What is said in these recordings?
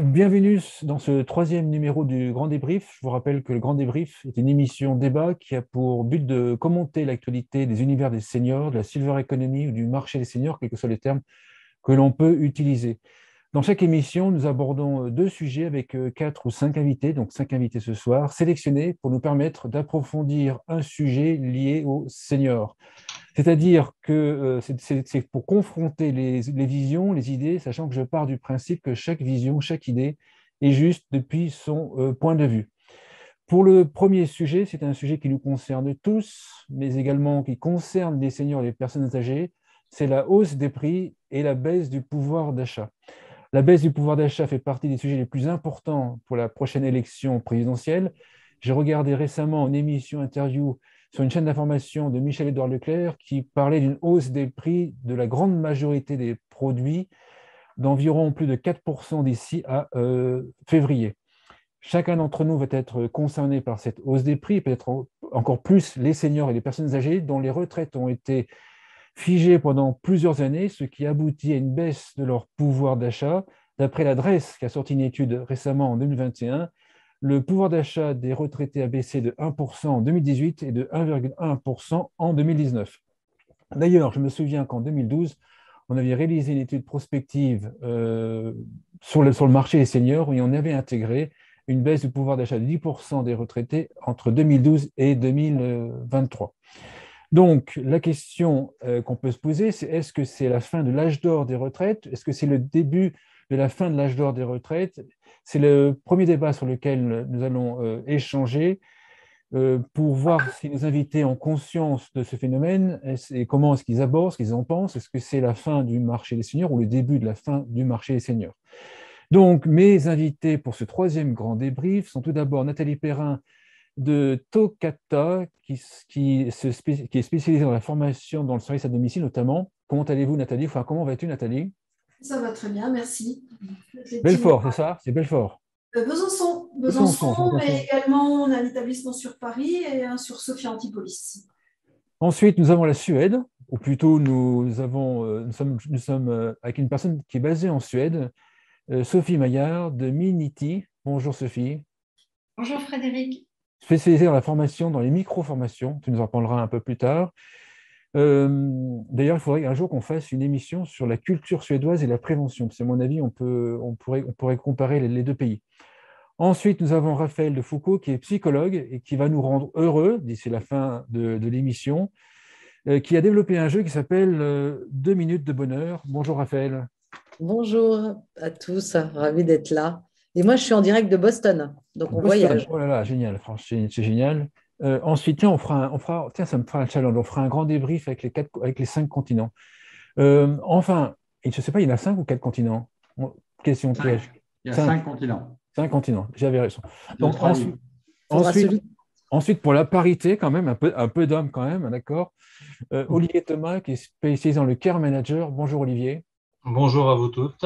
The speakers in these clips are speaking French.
Bienvenue dans ce troisième numéro du Grand Débrief. Je vous rappelle que le Grand Débrief est une émission débat qui a pour but de commenter l'actualité des univers des seniors, de la silver economy ou du marché des seniors, quels que soient les termes que l'on peut utiliser. Dans chaque émission, nous abordons deux sujets avec quatre ou cinq invités, donc cinq invités ce soir, sélectionnés pour nous permettre d'approfondir un sujet lié aux seniors. C'est-à-dire que c'est pour confronter les visions, les idées, sachant que je pars du principe que chaque vision, chaque idée est juste depuis son point de vue. Pour le premier sujet, c'est un sujet qui nous concerne tous, mais également qui concerne les seniors et les personnes âgées, c'est la hausse des prix et la baisse du pouvoir d'achat. La baisse du pouvoir d'achat fait partie des sujets les plus importants pour la prochaine élection présidentielle. J'ai regardé récemment une émission interview sur une chaîne d'information de Michel-Édouard Leclerc qui parlait d'une hausse des prix de la grande majorité des produits d'environ plus de 4% d'ici à février. Chacun d'entre nous va être concerné par cette hausse des prix, peut-être encore plus les seniors et les personnes âgées dont les retraites ont été figées pendant plusieurs années, ce qui aboutit à une baisse de leur pouvoir d'achat. D'après l'adresse qui a sorti une étude récemment en 2021, le pouvoir d'achat des retraités a baissé de 1% en 2018 et de 1,1% en 2019. D'ailleurs, je me souviens qu'en 2012, on avait réalisé une étude prospective sur le marché des seniors où on avait intégré une baisse du pouvoir d'achat de 10% des retraités entre 2012 et 2023. Donc, la question qu'on peut se poser, c'est est-ce que c'est la fin de l'âge d'or des retraites? Est-ce que c'est le début de la fin de l'âge d'or des retraites? C'est le premier débat sur lequel nous allons échanger pour voir si nos invités ont conscience de ce phénomène et comment est-ce qu'ils abordent, ce qu'ils en pensent. Est-ce que c'est la fin du marché des seniors ou le début de la fin du marché des seniors? Donc, mes invités pour ce troisième grand débrief sont tout d'abord Nathalie Perrin de Tokata, qui est spécialisée dans la formation dans le service à domicile notamment. Comment allez-vous, Nathalie? Enfin, comment vas-tu, Nathalie? Ça va très bien, merci. Effectivement, Belfort, c'est ça? C'est Belfort. Besançon, Besançon, Besançon, mais j'entends. également on a un établissement sur Paris et un sur Sophia Antipolis. Ensuite, nous avons la Suède, ou plutôt nous sommes avec une personne qui est basée en Suède, Sophie Maillard de Minity. Bonjour Sophie. Bonjour Frédéric. Spécialisée dans la formation, dans les micro-formations. Tu nous en parleras un peu plus tard. D'ailleurs, il faudrait un jour qu'on fasse une émission sur la culture suédoise et la prévention. C'est à mon avis, on pourrait comparer les deux pays. Ensuite, nous avons Raphaël de Foucault, qui est psychologue et qui va nous rendre heureux d'ici la fin de l'émission, qui a développé un jeu qui s'appelle 2 minutes de bonheur. Bonjour Raphaël. Bonjour à tous, ravi d'être là. Et moi, je suis en direct de Boston, donc on Boston, voyage. oh là là, génial, franchement, c'est génial. Ensuite, tiens, tiens, ça me fera un challenge, on fera un grand débrief avec les 5 continents. Enfin, et je ne sais pas, il y en a 5 ou 4 continents. Question piège. 5. Il y a 5, 5 continents. 5 continents, j'avais raison. Donc L'Australie. Faudra ensuite, celui. ensuite, pour la parité, quand même, un peu d'hommes quand même, d'accord. Olivier Thomas, qui est spécialisé dans le care manager. Bonjour Olivier. Bonjour à vous toutes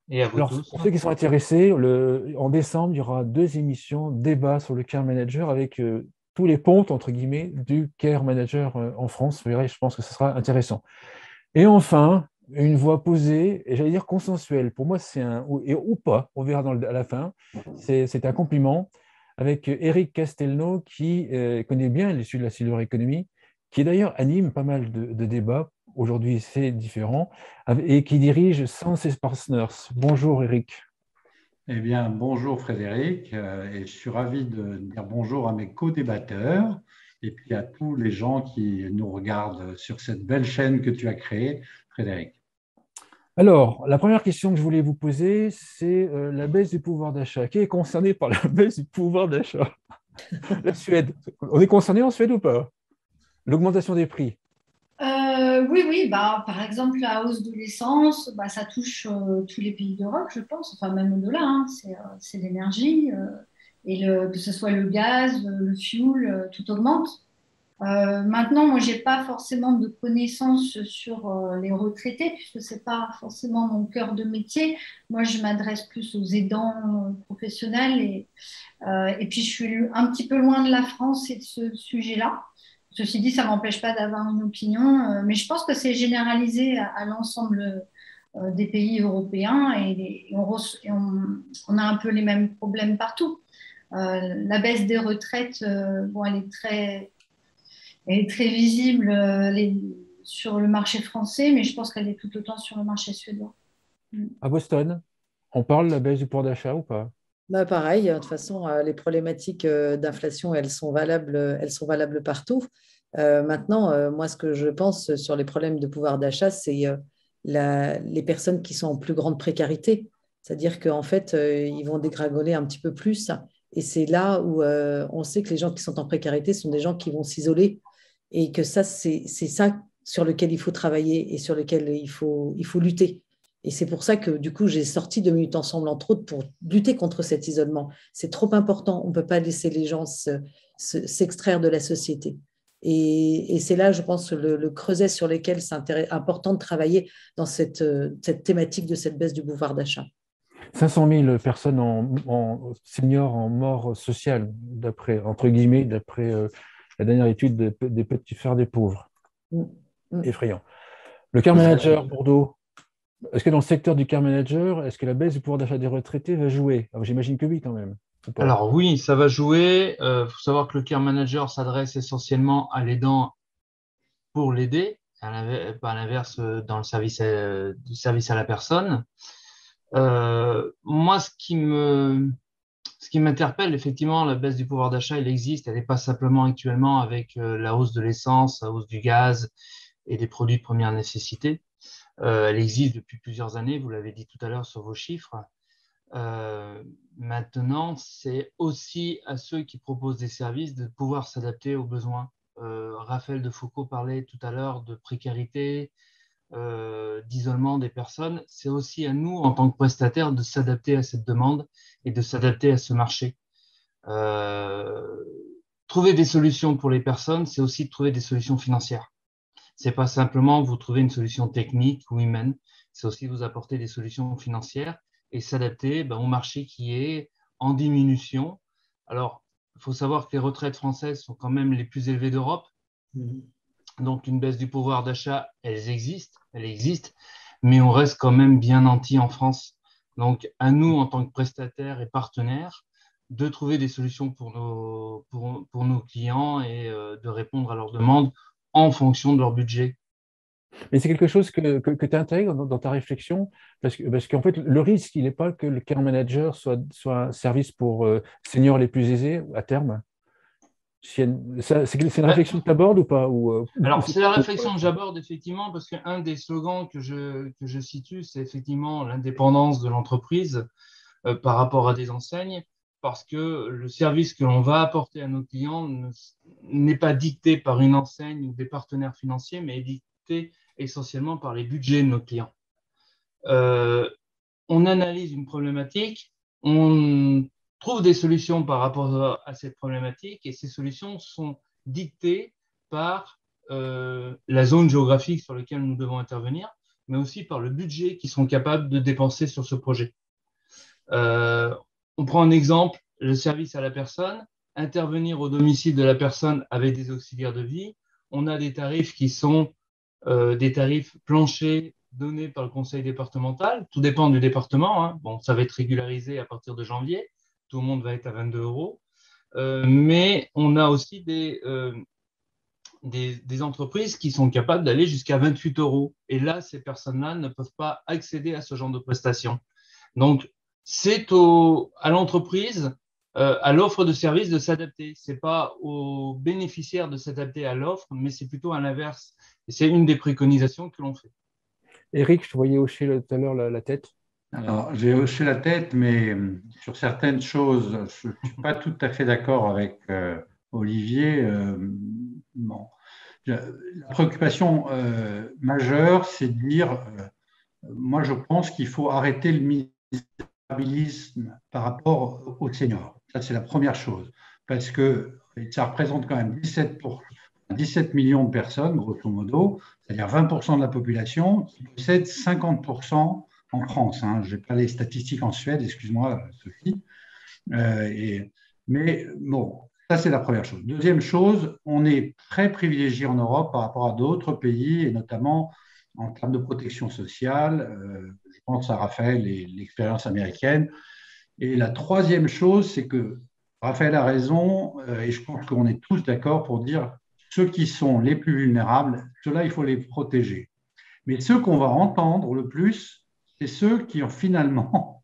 et à vous Alors, tous. pour ceux qui sont intéressés, en décembre, il y aura 2 émissions débat sur le care manager avec tous les pontes, entre guillemets, du care manager en France. Vous verrez, je pense que ce sera intéressant. Et enfin, une voix posée, et j'allais dire consensuelle. Pour moi, c'est ou pas, on verra à la fin. C'est un compliment avec Eric Castelnau qui connaît bien l'issue de la silver economy, qui d'ailleurs anime pas mal de débats. Aujourd'hui, c'est différent, et qui dirige Senses Partners. Bonjour Eric. Eh bien, bonjour Frédéric, et je suis ravi de dire bonjour à mes co-débatteurs et puis à tous les gens qui nous regardent sur cette belle chaîne que tu as créée, Frédéric. Alors, la première question que je voulais vous poser, c'est la baisse du pouvoir d'achat. Qui est concerné par la baisse du pouvoir d'achat? La Suède. On est concerné en Suède ou pas? L'augmentation des prix. Oui, oui, bah, par exemple, la hausse de l'essence, bah, ça touche tous les pays d'Europe, je pense, enfin même au-delà, hein, c'est l'énergie, que ce soit le gaz, le fuel, tout augmente. Maintenant, moi, j'ai pas forcément de connaissances sur les retraités, puisque c'est pas forcément mon cœur de métier. Moi, je m'adresse plus aux aidants professionnels et puis je suis un petit peu loin de la France et de ce sujet-là. Ceci dit, ça ne m'empêche pas d'avoir une opinion, mais je pense que c'est généralisé à l'ensemble des pays européens on a un peu les mêmes problèmes partout. La baisse des retraites, bon, elle est très visible sur le marché français, mais je pense qu'elle est tout autant sur le marché suédois. À Boston, on parle de la baisse du pouvoir d'achat ou pas? Bah, pareil, de toute façon, les problématiques d'inflation, elles sont valables partout. Maintenant, moi, ce que je pense sur les problèmes de pouvoir d'achat, c'est les personnes qui sont en plus grande précarité. C'est-à-dire qu'en fait, ils vont dégringoler un petit peu plus. Et c'est là où on sait que les gens qui sont en précarité sont des gens qui vont s'isoler et que ça, c'est ça sur lequel il faut travailler et sur lequel il faut lutter. Et c'est pour ça que, du coup, j'ai sorti 2 minutes ensemble, entre autres, pour lutter contre cet isolement. C'est trop important. On ne peut pas laisser les gens s'extraire de la société. Et c'est là, je pense, le creuset sur lequel c'est important de travailler dans cette thématique de cette baisse du pouvoir d'achat. 500 000 personnes seniors en mort sociale, entre guillemets, d'après la dernière étude des petits frères des pauvres. Effrayant. Le car manager, Bordeaux, est-ce que dans le secteur du car manager, est-ce que la baisse du pouvoir d'achat des retraités va jouer? J'imagine que oui, quand même. Alors oui, ça va jouer. Faut savoir que le care manager s'adresse essentiellement à l'aidant pour l'aider, pas à l'inverse dans le service à la personne. Moi, ce qui m'interpelle, effectivement, la baisse du pouvoir d'achat, elle existe. Elle n'est pas simplement actuellement avec la hausse de l'essence, la hausse du gaz et des produits de première nécessité. Elle existe depuis plusieurs années, vous l'avez dit tout à l'heure sur vos chiffres. Maintenant, c'est aussi à ceux qui proposent des services de pouvoir s'adapter aux besoins. Raphaël de Foucault parlait tout à l'heure de précarité, d'isolement des personnes. C'est aussi à nous, en tant que prestataires, de s'adapter à cette demande et de s'adapter à ce marché. Trouver des solutions pour les personnes, c'est aussi trouver des solutions financières. C'est pas simplement vous trouver une solution technique ou humaine, c'est aussi vous apporter des solutions financières et s'adapter au marché qui est en diminution. Alors, il faut savoir que les retraites françaises sont quand même les plus élevées d'Europe. Donc, une baisse du pouvoir d'achat, elles existent, mais on reste quand même bien nantis en France. Donc, à nous, en tant que prestataires et partenaires, de trouver des solutions pour nos clients et de répondre à leurs demandes en fonction de leur budget. Mais c'est quelque chose que tu intègres dans ta réflexion, parce qu'en fait, le risque, il n'est pas que le care manager soit un service pour seniors les plus aisés à terme. C'est une réflexion que tu abordes ou pas Alors, c'est la réflexion que j'aborde, effectivement, parce qu'un des slogans que je situe, c'est effectivement l'indépendance de l'entreprise par rapport à des enseignes, parce que le service que l'on va apporter à nos clients n'est pas dicté par une enseigne ou des partenaires financiers, mais est dicté essentiellement par les budgets de nos clients. On analyse une problématique, on trouve des solutions par rapport à cette problématique et ces solutions sont dictées par la zone géographique sur laquelle nous devons intervenir, mais aussi par le budget qu'ils sont capables de dépenser sur ce projet. On prend un exemple, le service à la personne, intervenir au domicile de la personne avec des auxiliaires de vie. On a des tarifs qui sont des tarifs planchers donnés par le conseil départemental. Tout dépend du département. Hein. Bon, ça va être régularisé à partir de janvier. Tout le monde va être à 22 €. Mais on a aussi des entreprises qui sont capables d'aller jusqu'à 28 €. Et là, ces personnes-là ne peuvent pas accéder à ce genre de prestations. Donc, c'est à l'entreprise, à l'offre de service de s'adapter. Ce n'est pas aux bénéficiaires de s'adapter à l'offre, mais c'est plutôt à l'inverse. Et c'est une des préconisations que l'on fait. Éric, je te voyais hocher tout à l'heure la tête. Alors, j'ai hoché la tête, mais sur certaines choses, je ne suis pas tout à fait d'accord avec Olivier. Bon. La préoccupation majeure, c'est de dire, moi je pense qu'il faut arrêter le misérabilisme par rapport aux seniors. Ça, c'est la première chose, parce que ça représente quand même 17 millions de personnes, grosso modo, c'est-à-dire 20% de la population qui possèdent 50% en France. Hein. Je n'ai pas les statistiques en Suède, excuse-moi Sophie. Mais bon, ça c'est la première chose. Deuxième chose, on est très privilégié en Europe par rapport à d'autres pays, et notamment en termes de protection sociale. Je pense à Raphaël et l'expérience américaine. Et la troisième chose, c'est que Raphaël a raison, et je pense qu'on est tous d'accord pour dire ceux qui sont les plus vulnérables, ceux-là, il faut les protéger. Mais ceux qu'on va entendre le plus, c'est ceux qui ont finalement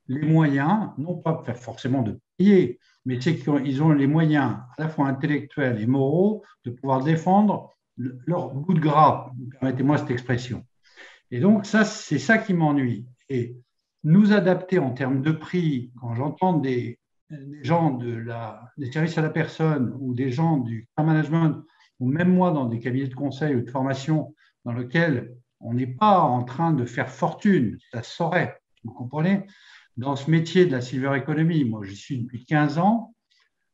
les moyens, non pas forcément de payer, mais c'est qu'ils ont les moyens à la fois intellectuels et moraux de pouvoir défendre leur bout de gras, permettez-moi cette expression. Et donc, ça, c'est ça qui m'ennuie. Et nous adapter en termes de prix, quand j'entends des gens des services à la personne ou des gens du care management, ou même moi dans des cabinets de conseil ou de formation dans lesquels on n'est pas en train de faire fortune, ça se saurait, vous comprenez? Dans ce métier de la silver economy, moi j'y suis depuis 15 ans,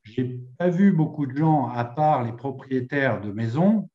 je n'ai pas vu beaucoup de gens, à part les propriétaires de maisons,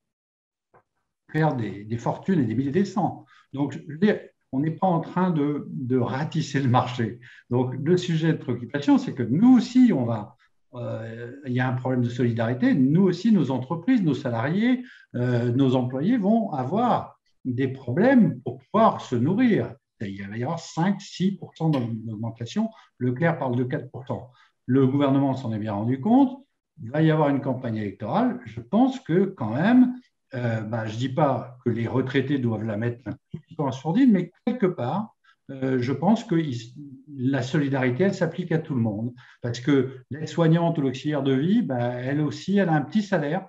faire des fortunes et des milliers des cents. Donc, je veux dire, on n'est pas en train de ratisser le marché. Donc, le sujet de préoccupation, c'est que nous aussi, il y a un problème de solidarité. Nous aussi, nos entreprises, nos salariés, nos employés vont avoir des problèmes pour pouvoir se nourrir. Il va y avoir 5-6% d'augmentation. Leclerc parle de 4%. Le gouvernement s'en est bien rendu compte. Il va y avoir une campagne électorale. Je pense que quand même, je ne dis pas que les retraités doivent la mettre un tout petit peu en sourdine, mais quelque part, je pense que la solidarité, elle s'applique à tout le monde. Parce que l'aide-soignante ou l'auxiliaire de vie, elle aussi, elle a un petit salaire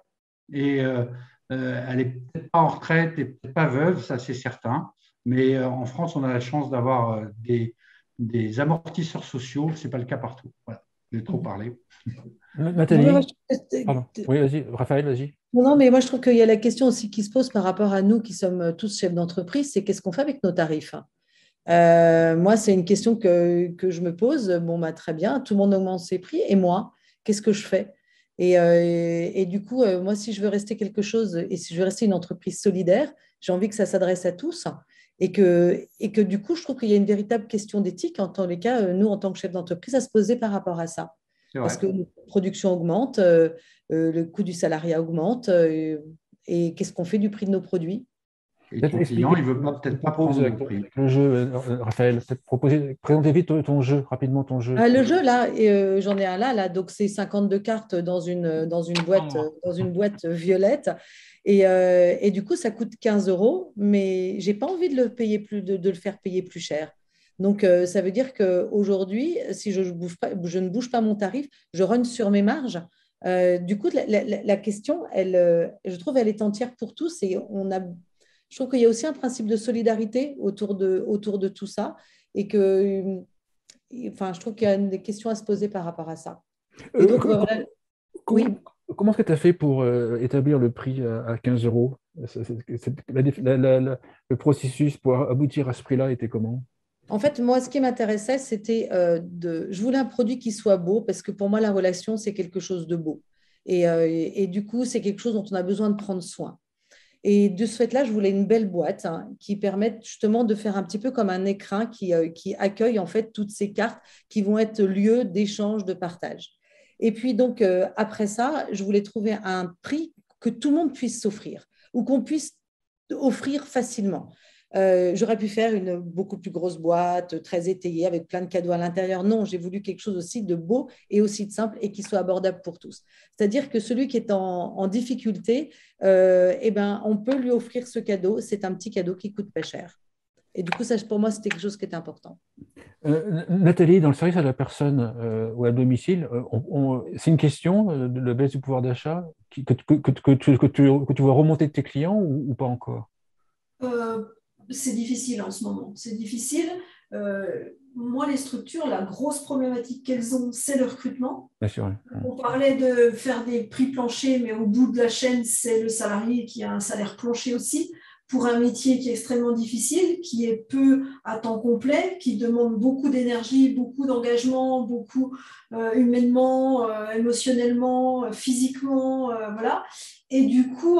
et elle n'est peut-être pas en retraite et peut-être pas veuve, ça c'est certain. Mais en France, on a la chance d'avoir des amortisseurs sociaux. Ce n'est pas le cas partout. Voilà, j'ai trop parlé. Nathalie, pardon. Oui, vas-y, Raphaël, vas-y. Non, mais moi je trouve qu'il y a la question aussi qui se pose par rapport à nous qui sommes tous chefs d'entreprise, c'est qu'est-ce qu'on fait avec nos tarifs? Moi, c'est une question que je me pose. Bon, très bien, tout le monde augmente ses prix, et moi, qu'est-ce que je fais? Et du coup, moi, si je veux rester quelque chose, et si je veux rester une entreprise solidaire, j'ai envie que ça s'adresse à tous, et que du coup, je trouve qu'il y a une véritable question d'éthique, en tous les cas, nous, en tant que chefs d'entreprise, à se poser par rapport à ça. Parce que la production augmente, le coût du salariat augmente, et qu'est-ce qu'on fait du prix de nos produits? Et ton client, il ne veut peut-être pas prendre le prix. Le jeu, Raphaël, présentez vite ton jeu, rapidement ton jeu. Le jeu, là, j'en ai un là, donc c'est 52 cartes dans une boîte violette. Et du coup, ça coûte 15 €, mais je n'ai pas envie de le faire payer plus cher. Donc, ça veut dire qu'aujourd'hui, si je ne bouge pas mon tarif, je run sur mes marges. Du coup, la question, je trouve, elle est entière pour tous. Et je trouve qu'il y a aussi un principe de solidarité autour de tout ça. Et que, je trouve qu'il y a des questions à se poser par rapport à ça. Et donc, oui. Comment est-ce que tu as fait pour établir le prix à 15 €? Le processus pour aboutir à ce prix-là était comment? En fait, moi, ce qui m'intéressait, c'était je voulais un produit qui soit beau, parce que pour moi, la relation, c'est quelque chose de beau. Et du coup, c'est quelque chose dont on a besoin de prendre soin. Et de ce fait-là, je voulais une belle boîte qui permette justement de faire un petit peu comme un écrin qui accueille en fait toutes ces cartes qui vont être lieu d'échange, de partage. Et puis donc, après ça, je voulais trouver un prix que tout le monde puisse s'offrir ou qu'on puisse offrir facilement. J'aurais pu faire une beaucoup plus grosse boîte, très étayée, avec plein de cadeaux à l'intérieur. Non, j'ai voulu quelque chose aussi de beau et aussi de simple et qui soit abordable pour tous. C'est-à-dire que celui qui est en difficulté, on peut lui offrir ce cadeau. C'est un petit cadeau qui coûte pas cher. Et du coup, ça, pour moi, c'était quelque chose qui était important. Nathalie, dans le service à la personne ou à domicile, c'est une question de la baisse du pouvoir d'achat que tu vois remonter de tes clients ou pas encore? C'est difficile en ce moment. C'est difficile. Moi, les structures, la grosse problématique qu'elles ont, c'est le recrutement. Bien sûr. On parlait de faire des prix planchers, mais au bout de la chaîne, c'est le salarié qui a un salaire plancher aussi, pour un métier qui est extrêmement difficile, qui est peu à temps complet, qui demande beaucoup d'énergie, beaucoup d'engagement, beaucoup humainement, émotionnellement, physiquement, voilà. Et du coup,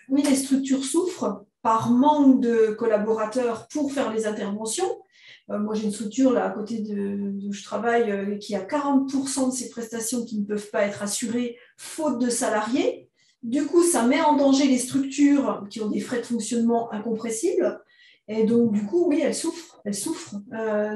oui, les structures souffrent par manque de collaborateurs pour faire les interventions. Moi, j'ai une structure là à côté d'où je travaille qui a 40% de ses prestations qui ne peuvent pas être assurées faute de salariés. Du coup, ça met en danger les structures qui ont des frais de fonctionnement incompressibles. Et donc, du coup, oui, elles souffrent. Elles souffrent.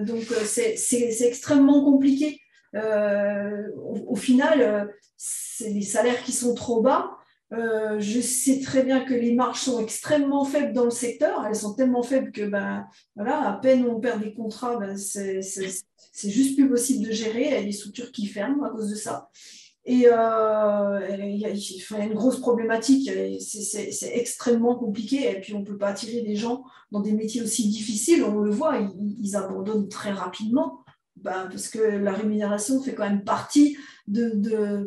Donc, c'est extrêmement compliqué. Au final, c'est les salaires qui sont trop bas. Je sais très bien que les marges sont extrêmement faibles dans le secteur. Elles sont tellement faibles que, voilà, à peine on perd des contrats, c'est juste plus possible de gérer. Il y a des structures qui ferment à cause de ça. Et il y a une grosse problématique, c'est extrêmement compliqué. Et puis, on ne peut pas attirer des gens dans des métiers aussi difficiles. On le voit, ils abandonnent très rapidement. Parce que la rémunération fait quand même partie de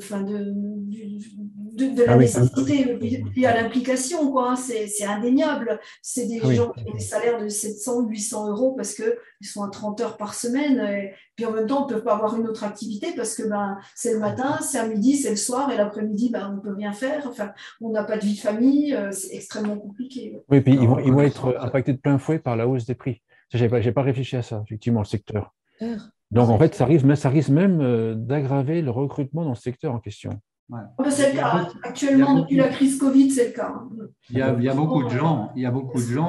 la nécessité, puis à l'implication, quoi. C'est indéniable. C'est des gens qui ont des salaires de 700, 800 euros parce qu'ils sont à 30 heures par semaine. Et puis en même temps, on ne peut pas avoir une autre activité parce que c'est le matin, c'est à midi, c'est le soir, et l'après-midi, on ne peut rien faire. Enfin, on n'a pas de vie de famille. C'est extrêmement compliqué. Oui, puis ils vont être impactés de plein fouet par la hausse des prix. Je n'ai pas réfléchi à ça, effectivement, le secteur. Donc, en fait, ça risque même d'aggraver le recrutement dans le secteur en question. Ouais. C'est le cas. Actuellement, depuis la crise Covid, c'est le cas. Il y a beaucoup de gens,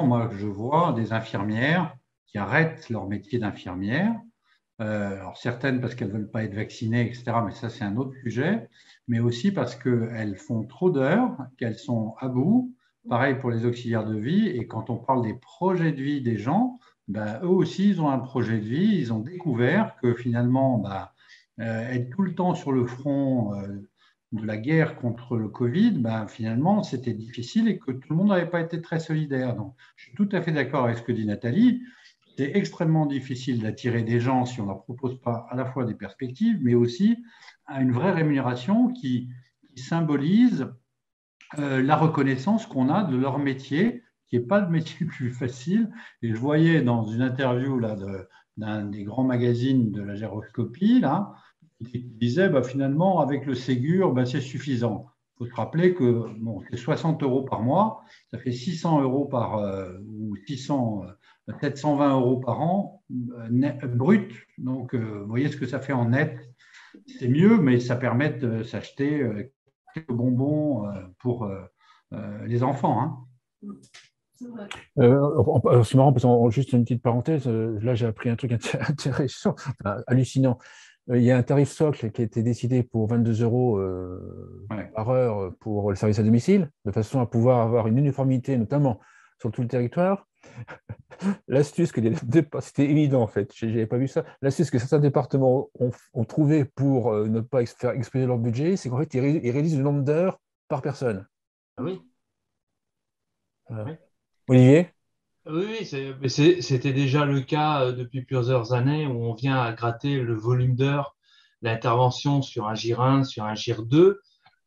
moi, que je vois, des infirmières qui arrêtent leur métier d'infirmière. Alors, certaines parce qu'elles ne veulent pas être vaccinées, etc., mais ça, c'est un autre sujet. Mais aussi parce qu'elles font trop d'heures, qu'elles sont à bout. Pareil pour les auxiliaires de vie. Et quand on parle des projets de vie des gens, eux aussi, ils ont un projet de vie. Ils ont découvert que finalement, être tout le temps sur le front de la guerre contre le Covid, finalement, c'était difficile et que tout le monde n'avait pas été très solidaire. Donc, je suis tout à fait d'accord avec ce que dit Nathalie. C'est extrêmement difficile d'attirer des gens si on ne leur propose pas à la fois des perspectives, mais aussi une vraie rémunération qui symbolise la reconnaissance qu'on a de leur métier, qui n'est pas le métier le plus facile. Et je voyais dans une interview d'un des grands magazines de la géroscopie, là, qui disait finalement, avec le Ségur, c'est suffisant. Il faut se rappeler que c'est 60 euros par mois, ça fait 600 euros ou 720 euros par an brut. Donc, vous voyez ce que ça fait en net. C'est mieux, mais ça permet de s'acheter quelques bonbons pour les enfants. Hein. C'est marrant parce que juste une petite parenthèse, là j'ai appris un truc intéressant, hallucinant. Il y a un tarif socle qui a été décidé pour 22 euros par heure pour le service à domicile, de façon à pouvoir avoir une uniformité, notamment sur tout le territoire. L'astuce c'était évident en fait, je n'avais pas vu ça. L'astuce que certains départements ont trouvé pour ne pas faire exploser leur budget, c'est qu'en fait, ils réduisent le nombre d'heures par personne. Ah oui. Voilà. Oui. Olivier ? Oui, c'était déjà le cas depuis plusieurs années où on vient à gratter le volume d'heures d'intervention sur un GIR1, sur un GIR2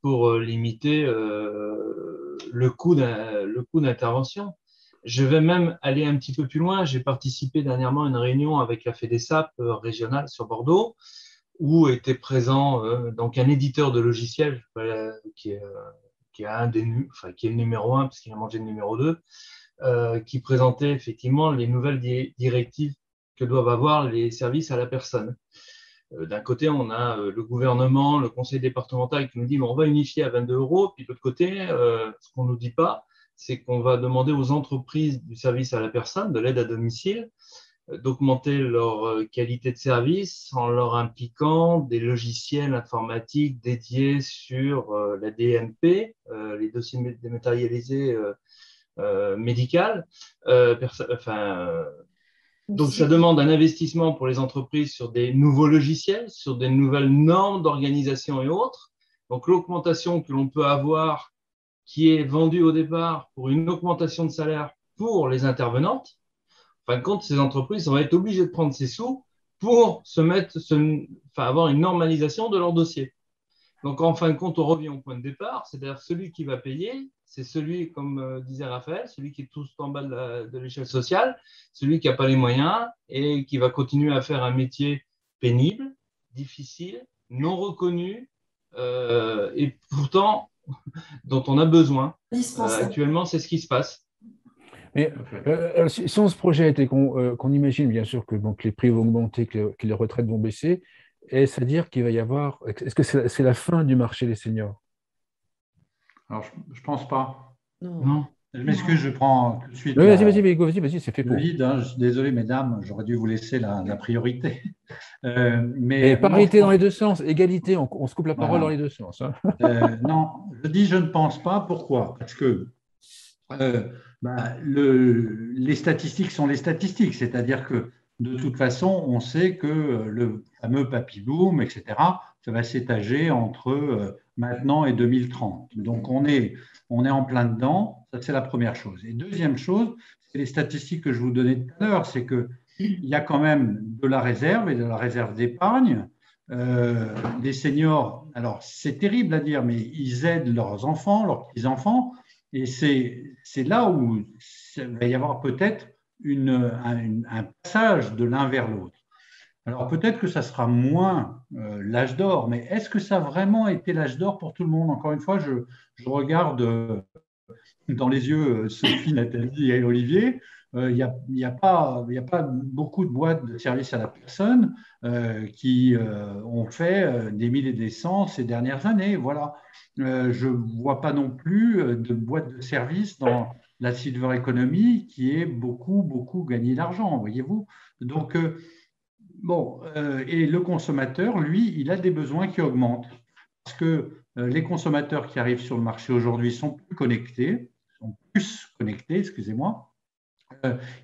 pour limiter le coût d'intervention. Je vais même aller un petit peu plus loin. J'ai participé dernièrement à une réunion avec la FEDESAP régionale sur Bordeaux où était présent donc un éditeur de logiciels qui est le numéro 1 parce qu'il a mangé le numéro 2. Qui présentait effectivement les nouvelles directives que doivent avoir les services à la personne. D'un côté, on a le gouvernement, le conseil départemental qui nous dit on va unifier à 22 euros, puis de l'autre côté, ce qu'on ne nous dit pas, c'est qu'on va demander aux entreprises du service à la personne, de l'aide à domicile, d'augmenter leur qualité de service en leur impliquant des logiciels informatiques dédiés sur la DMP, les dossiers dématérialisés médicale. Donc, ça demande un investissement pour les entreprises sur des nouveaux logiciels, sur des nouvelles normes d'organisation et autres. Donc, l'augmentation que l'on peut avoir, qui est vendue au départ pour une augmentation de salaire pour les intervenantes, en fin de compte, ces entreprises vont être obligées de prendre ces sous pour avoir une normalisation de leur dossier. Donc, en fin de compte, on revient au point de départ, c'est-à-dire celui qui va payer, c'est celui, comme disait Raphaël, celui qui est tout en bas de l'échelle sociale, celui qui n'a pas les moyens et qui va continuer à faire un métier pénible, difficile, non reconnu et pourtant dont on a besoin. Actuellement, c'est ce qui se passe. Mais si ce projet était qu'on imagine bien sûr que les prix vont augmenter, que les retraites vont baisser, est-ce à dire qu'il va y avoir… Est-ce que c'est la fin du marché des seniors ? Alors, je ne pense pas. Non. Je m'excuse, je prends tout de suite Oui, vas-y, Hugo, vas-y, c'est fait le pour. lead. Hein. Je suis désolé, mesdames, j'aurais dû vous laisser la priorité. Et Mais non, je parité dans pense, les deux sens, égalité, on se coupe la parole dans les voilà. deux sens. Hein. Non, je dis je ne pense pas. Pourquoi? Parce que les statistiques sont les statistiques, c'est-à-dire que de toute façon, on sait que le fameux papy boom, etc., ça va s'étager entre maintenant et 2030. Donc on est en plein dedans, ça c'est la première chose. Et deuxième chose, c'est les statistiques que je vous donnais tout à l'heure, c'est qu'il y a quand même de la réserve et de la réserve d'épargne. Les seniors, alors c'est terrible à dire, mais ils aident leurs enfants, leurs petits-enfants, et c'est là où il va y avoir peut-être un passage de l'un vers l'autre. Alors peut-être que ça sera moins l'âge d'or, mais est-ce que ça a vraiment été l'âge d'or pour tout le monde? Encore une fois, je regarde dans les yeux Sophie, Nathalie et Olivier. Il n'y a pas beaucoup de boîtes de services à la personne qui ont fait des mille et des cents ces dernières années. Voilà. Je ne vois pas non plus de boîtes de services dans la silver economy qui ait beaucoup, beaucoup gagné d'argent, voyez-vous. Donc, bon, et le consommateur, lui, il a des besoins qui augmentent. Parce que les consommateurs qui arrivent sur le marché aujourd'hui sont plus connectés, excusez-moi.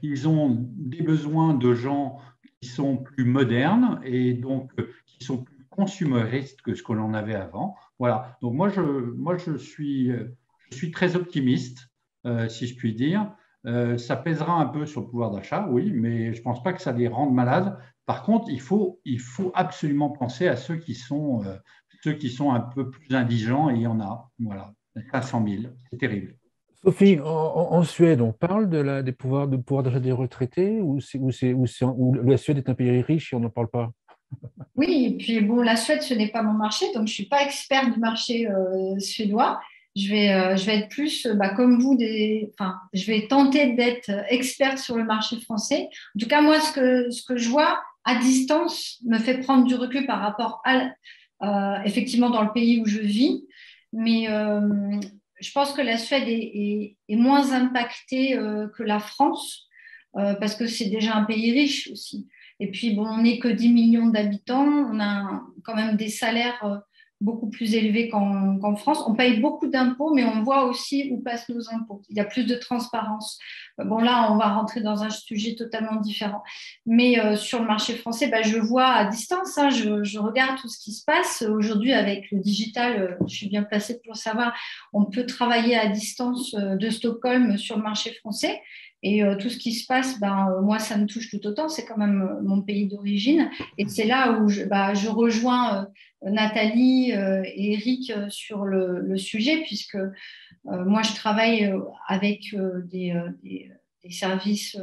Ils ont des besoins de gens qui sont plus modernes et donc qui sont plus consuméristes que ce que l'on avait avant. Voilà. Donc je suis très optimiste, si je puis dire. Ça pèsera un peu sur le pouvoir d'achat, oui, mais je ne pense pas que ça les rende malades. Par contre, il faut absolument penser à ceux qui sont un peu plus indigents, et il y en a. Voilà, 500 000, c'est terrible. Sophie, en Suède, on parle des pouvoirs d'achat des retraités ou la Suède est un pays riche et on n'en parle pas? Oui, et puis bon, la Suède, ce n'est pas mon marché, donc je ne suis pas experte du marché suédois. Je vais être plus, comme vous, enfin, je vais tenter d'être experte sur le marché français. En tout cas, moi, ce que je vois à distance me fait prendre du recul par rapport effectivement, dans le pays où je vis. Mais je pense que la Suède est moins impactée que la France, parce que c'est déjà un pays riche aussi. Et puis, bon, on n'est que 10 millions d'habitants, on a quand même des salaires beaucoup plus élevés qu'en France. On paye beaucoup d'impôts, mais on voit aussi où passent nos impôts. Il y a plus de transparence. Bon, là, on va rentrer dans un sujet totalement différent. Mais sur le marché français, je vois à distance, hein, je regarde tout ce qui se passe. Aujourd'hui, avec le digital, je suis bien placée pour le savoir, on peut travailler à distance de Stockholm sur le marché français. Et tout ce qui se passe, moi, ça me touche tout autant. C'est quand même mon pays d'origine. Et c'est là où je rejoins Nathalie et Eric sur le sujet, puisque moi, je travaille avec des services,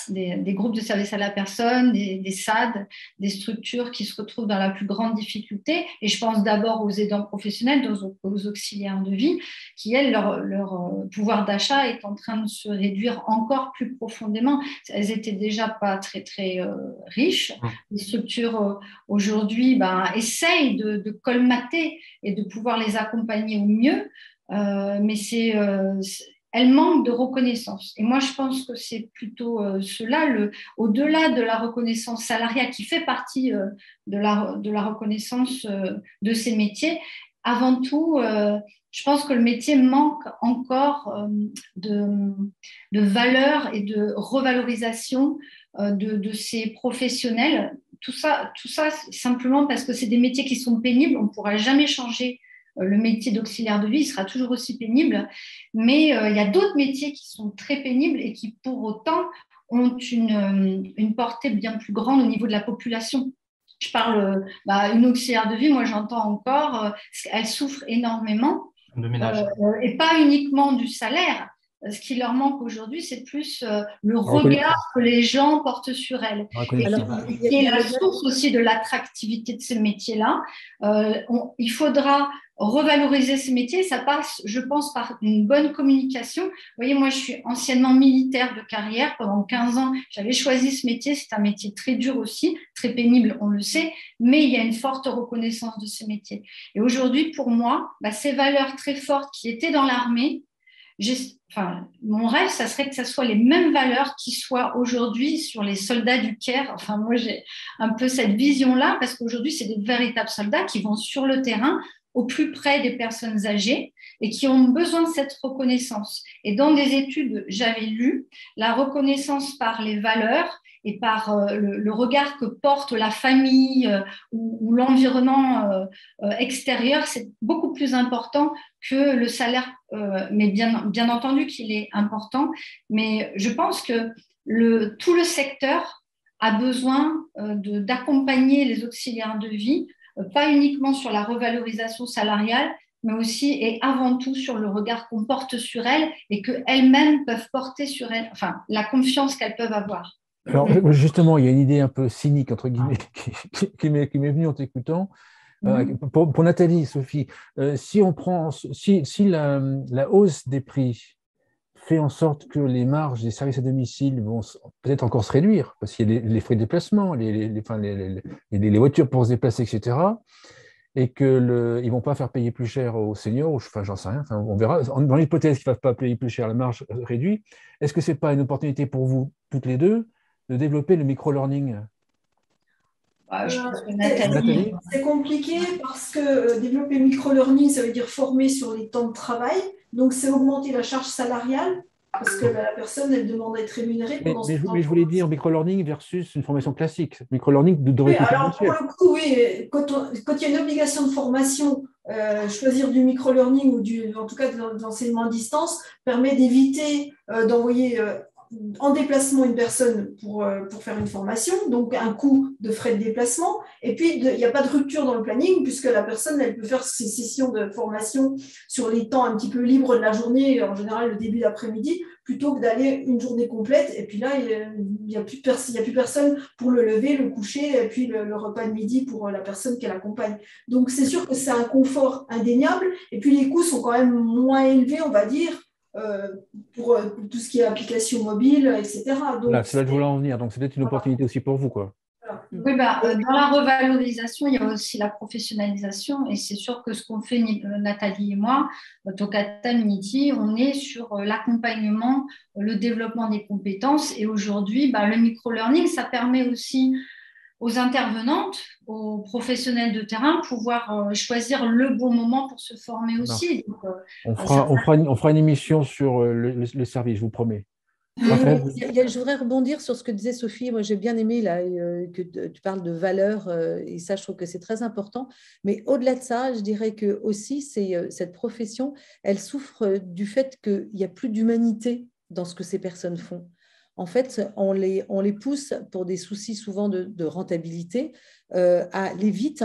des groupes de services à la personne, des SAD, des structures qui se retrouvent dans la plus grande difficulté. Et je pense d'abord aux aidants professionnels, aux auxiliaires de vie, qui, elles, leur pouvoir d'achat est en train de se réduire encore plus profondément. Elles étaient déjà pas très, très riches. Les structures aujourd'hui essayent de colmater et de pouvoir les accompagner au mieux. Mais elles manquent de reconnaissance. Et moi, je pense que c'est plutôt cela, au-delà de la reconnaissance salariale qui fait partie de la reconnaissance de ces métiers. Avant tout, je pense que le métier manque encore de valeur et de revalorisation de ces professionnels. Tout ça, simplement parce que c'est des métiers qui sont pénibles. On ne pourra jamais changer le métier d'auxiliaire de vie, il sera toujours aussi pénible, mais il y a d'autres métiers qui sont très pénibles et qui, pour autant, ont une portée bien plus grande au niveau de la population. Je parle, une auxiliaire de vie, moi j'entends encore, elle souffre énormément, de ménage. Et pas uniquement du salaire, ce qui leur manque aujourd'hui, c'est plus le regard que les gens portent sur elles. Et qui est la source aussi de l'attractivité de ces métiers-là. Il faudra revaloriser ces métiers. Ça passe, je pense, par une bonne communication. Vous voyez, moi, je suis anciennement militaire de carrière. Pendant 15 ans, j'avais choisi ce métier. C'est un métier très dur aussi, très pénible, on le sait, mais il y a une forte reconnaissance de ce métier. Et aujourd'hui, pour moi, ces valeurs très fortes qui étaient dans l'armée, mon rêve, ça serait que ce soit les mêmes valeurs qui soient aujourd'hui sur les soldats du Caire. Enfin, moi, j'ai un peu cette vision-là, parce qu'aujourd'hui, c'est des véritables soldats qui vont sur le terrain, au plus près des personnes âgées et qui ont besoin de cette reconnaissance. Et dans des études, j'avais lu la reconnaissance par les valeurs et par le regard que porte la famille ou l'environnement extérieur, c'est beaucoup plus important que le salaire, mais bien entendu qu'il est important. Mais je pense que tout le secteur a besoin d'accompagner les auxiliaires de vie, pas uniquement sur la revalorisation salariale, mais aussi et avant tout sur le regard qu'on porte sur elles et qu'elles-mêmes peuvent porter sur elles, enfin, la confiance qu'elles peuvent avoir. Alors, justement, il y a une idée un peu cynique, entre guillemets, qui m'est venue en t'écoutant. Pour Nathalie, Sophie, si la hausse des prix fait en sorte que les marges des services à domicile vont peut-être encore se réduire, parce qu'il y a les frais de déplacement, les voitures pour se déplacer, etc., et qu'ils ne vont pas faire payer plus cher aux seniors, enfin, j'en sais rien, enfin, on verra. Dans l'hypothèse qu'ils ne fassent pas payer plus cher, la marge réduite, est-ce que ce n'est pas une opportunité pour vous, toutes les deux, de développer le micro-learning? C'est compliqué parce que développer le micro-learning, ça veut dire former sur les temps de travail. Donc, c'est augmenter la charge salariale parce que la personne, elle demande à être rémunérée pendant ce temps. Mais je voulais dire micro-learning versus une formation classique. Micro-learning devrait être alors, pour le coup, oui, quand il y a une obligation de formation, choisir du micro-learning ou en tout cas de l'enseignement à distance permet d'éviter d'envoyer en déplacement une personne pour faire une formation, donc un coût de frais de déplacement, et puis il n'y a pas de rupture dans le planning puisque la personne, elle peut faire ses sessions de formation sur les temps un petit peu libres de la journée, en général le début d'après-midi, plutôt que d'aller une journée complète, et puis là, il n'y a plus personne pour le lever, le coucher, et puis le repas de midi pour la personne qu'elle accompagne. Donc c'est sûr que c'est un confort indéniable, et puis les coûts sont quand même moins élevés, on va dire, pour tout ce qui est application mobile, etc. Donc, là, c'est là que je voulais en venir. Donc, c'est peut-être une opportunité aussi pour vous, quoi. Oui, dans la revalorisation, il y a aussi la professionnalisation. Et c'est sûr que ce qu'on fait, Nathalie et moi, Tokata Unity, on est sur l'accompagnement, le développement des compétences. Et aujourd'hui, le micro-learning, ça permet aussi aux intervenantes, aux professionnels de terrain, pouvoir choisir le bon moment pour se former aussi. Donc, on fera une émission sur le service, je vous promets. Je voudrais rebondir sur ce que disait Sophie. Moi, j'ai bien aimé là, que tu parles de valeurs, et ça, je trouve que c'est très important. Mais au-delà de ça, je dirais que aussi, cette profession, elle souffre du fait qu'il n'y a plus d'humanité dans ce que ces personnes font. En fait, on les pousse pour des soucis souvent de rentabilité à aller vite.